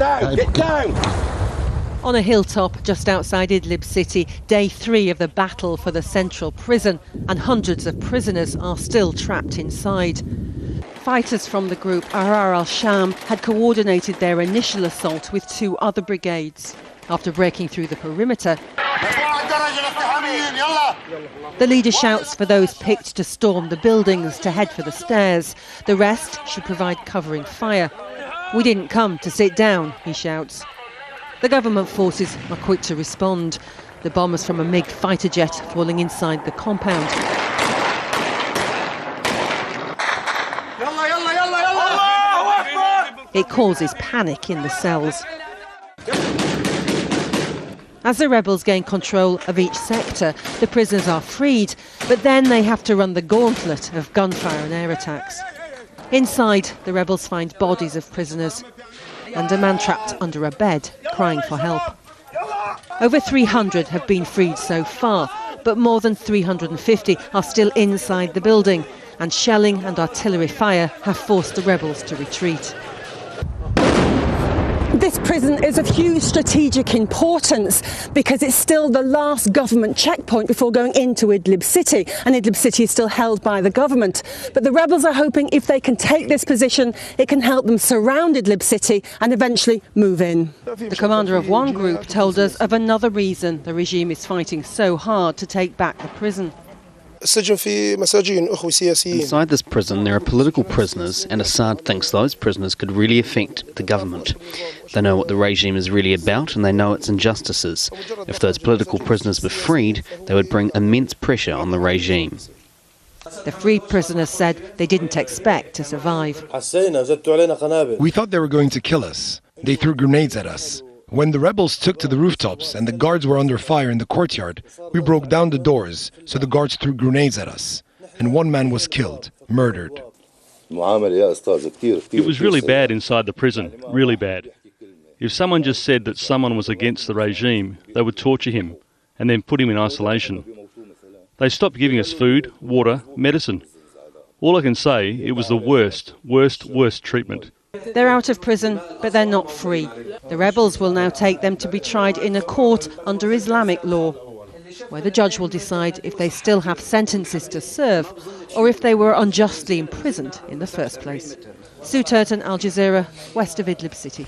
down, get down! On a hilltop just outside Idlib city, day 3 of the battle for the central prison, and hundreds of prisoners are still trapped inside. Fighters from the group Ahrar al-Sham had coordinated their initial assault with 2 other brigades. After breaking through the perimeter, the leader shouts for those picked to storm the buildings to head for the stairs. The rest should provide covering fire. "We didn't come to sit down," he shouts. The government forces are quick to respond. The bombers from a MiG fighter jet falling inside the compound. It causes panic in the cells. As the rebels gain control of each sector, the prisoners are freed, but then they have to run the gauntlet of gunfire and air attacks. Inside, the rebels find bodies of prisoners and a man trapped under a bed, crying for help. Over 300 have been freed so far, but more than 350 are still inside the building, and shelling and artillery fire have forced the rebels to retreat. This prison is of huge strategic importance because it's still the last government checkpoint before going into Idlib city, and Idlib city is still held by the government. But the rebels are hoping if they can take this position, it can help them surround Idlib city and eventually move in. The commander of one group told us of another reason the regime is fighting so hard to take back the prison. Inside this prison there are political prisoners, and Assad thinks those prisoners could really affect the government. They know what the regime is really about and they know its injustices. If those political prisoners were freed, they would bring immense pressure on the regime. The freed prisoners said they didn't expect to survive. We thought they were going to kill us. They threw grenades at us. When the rebels took to the rooftops and the guards were under fire in the courtyard, we broke down the doors, so the guards threw grenades at us. And one man was killed, murdered. It was really bad inside the prison, really bad. If someone just said that someone was against the regime, they would torture him and then put him in isolation. They stopped giving us food, water, medicine. All I can say, it was the worst treatment. They're out of prison, but they're not free. The rebels will now take them to be tried in a court under Islamic law, where the judge will decide if they still have sentences to serve or if they were unjustly imprisoned in the first place. Sue Turton, Al Jazeera, west of Idlib city.